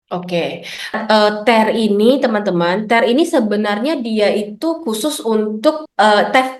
Oke. TER ini teman-teman, TER ini sebenarnya dia itu khusus untuk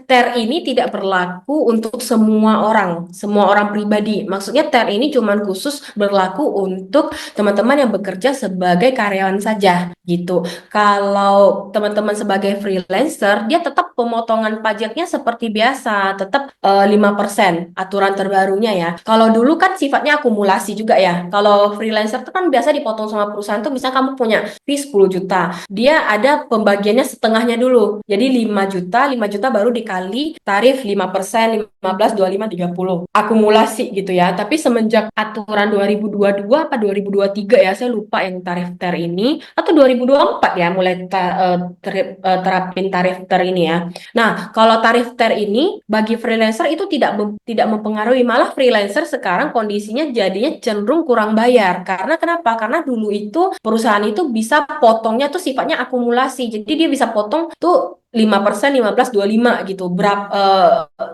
TER ini tidak berlaku untuk semua orang pribadi. Maksudnya TER ini cuma khusus berlaku untuk teman-teman yang bekerja sebagai karyawan saja gitu. Kalau teman-teman sebagai freelancer, dia tetap pemotongan pajaknya seperti biasa, tetap 5% aturan terbarunya ya. Kalau dulu kan sifatnya akumulasi juga ya. Kalau freelancer itu kan biasa dipotong sama perusahaan tuh, misalnya kamu punya fee 10 juta, dia ada pembagiannya setengahnya dulu. Jadi 5 juta baru dikali tarif 5%, 15, 25, 30. Akumulasi gitu ya. Tapi semenjak aturan 2022 apa 2023 ya, saya lupa yang tarif TER ini, atau 2024 ya mulai terapin tarif TER ini ya. Nah, kalau tarif TER ini bagi freelancer itu tidak mempengaruhi, malah freelancer sekarang kondisinya jadinya cenderung kurang bayar. Karena kenapa? Karena dulu itu perusahaan itu bisa potongnya tuh sifatnya akumulasi. Jadi dia bisa potong tuh 5%, 15, 25 gitu.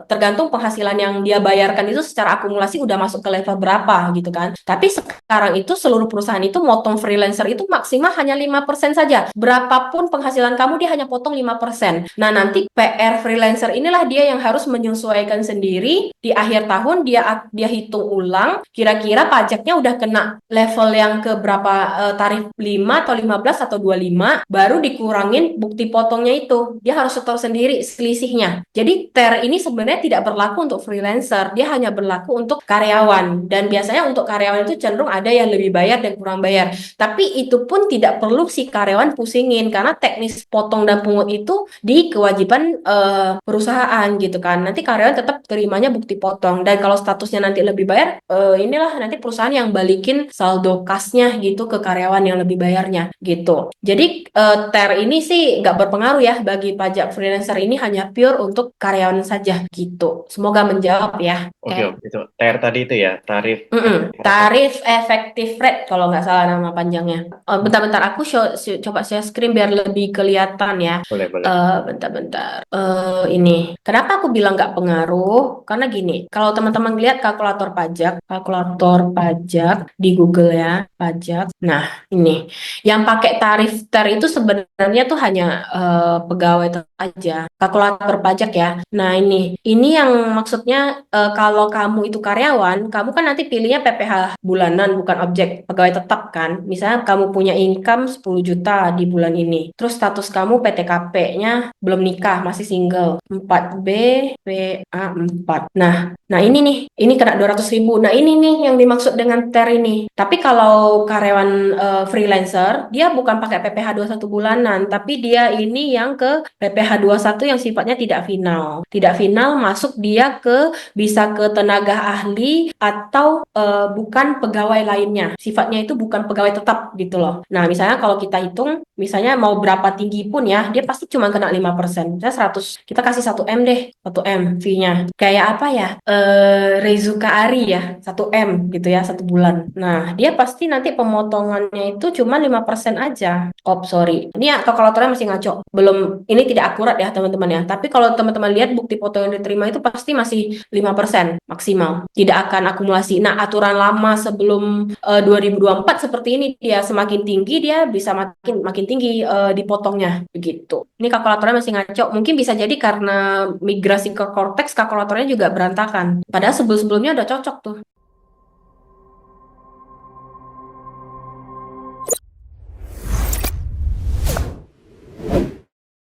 Tergantung penghasilan yang dia bayarkan itu secara akumulasi udah masuk ke level berapa gitu kan. Tapi sekarang itu seluruh perusahaan itu motong freelancer itu maksimal hanya 5% saja. Berapapun penghasilan kamu dia hanya potong 5%. Nah, nanti PR freelancer inilah dia yang harus menyesuaikan sendiri di akhir tahun, dia hitung ulang kira-kira pajaknya udah kena level yang ke berapa, tarif 5 atau 15 atau 25, baru dikurangin bukti potongnya itu. Dia harus setor sendiri selisihnya. Jadi TER ini sebenarnya tidak berlaku untuk freelancer, dia hanya berlaku untuk karyawan. Dan biasanya untuk karyawan itu cenderung ada yang lebih bayar dan kurang bayar. Tapi itu pun tidak perlu si karyawan pusingin karena teknis potong dan pungut itu di kewajiban perusahaan gitu kan. Nanti karyawan tetap terimanya bukti potong. Dan kalau statusnya nanti lebih bayar, inilah nanti perusahaan yang balikin saldo kasnya gitu ke karyawan yang lebih bayarnya gitu. Jadi TER ini sih nggak berpengaruh ya bagi pajak freelancer, ini hanya pure untuk karyawan saja gitu. Semoga menjawab ya. Oke, Oke. oke, itu TR tadi itu ya, tarif Mm-mm. berapa? Tarif efektif rate kalau nggak salah nama panjangnya. Bentar-bentar aku coba share screen biar lebih kelihatan ya. Boleh, boleh. Bentar-bentar. Ini kenapa aku bilang nggak pengaruh? Karena gini, kalau teman-teman lihat kalkulator pajak di Google ya, pajak. Nah, ini yang pakai tarif TER itu sebenarnya tuh hanya pegawai aja, kalkulator pajak ya. Nah, ini yang maksudnya kalau kamu itu karyawan, kamu kan nanti pilihnya PPh bulanan bukan objek pegawai tetap kan. Misalnya kamu punya income 10 juta di bulan ini. Terus status kamu PTKP-nya belum nikah, masih single. 4B, PA 4. Nah, ini kena 200.000. Nah, ini nih yang dimaksud dengan TER ini. Tapi kalau karyawan freelancer, dia bukan pakai PPh satu bulanan, tapi dia ini yang ke PPh satu yang sifatnya tidak final. Tidak final masuk dia bisa ke tenaga ahli atau bukan pegawai lainnya. Sifatnya itu bukan pegawai tetap gitu loh. Nah, misalnya kalau kita hitung, misalnya mau berapa tinggi pun ya, dia pasti cuma kena 5%. Misalnya 100, kita kasih 1M deh, 1M fee-nya. Kayak apa ya? Rezuka Ari ya, 1M gitu ya, satu bulan. Nah, dia pasti nanti pemotongannya itu cuma 5% aja. Oh, sorry. Ini ya kalkulatornya masih ngaco. Belum, ini tidak akurat ya teman-teman ya. Tapi kalau teman-teman lihat bukti foto yang diterima itu pasti masih 5% maksimal. Tidak akan akumulasi. Nah, aturan lama sebelum 2024 seperti ini dia semakin tinggi dia bisa makin makin tinggi dipotongnya begitu. Ini kalkulatornya masih ngaco. Mungkin bisa jadi karena migrasi ke Cortex kalkulatornya juga berantakan. Padahal sebelum-sebelumnya udah cocok tuh.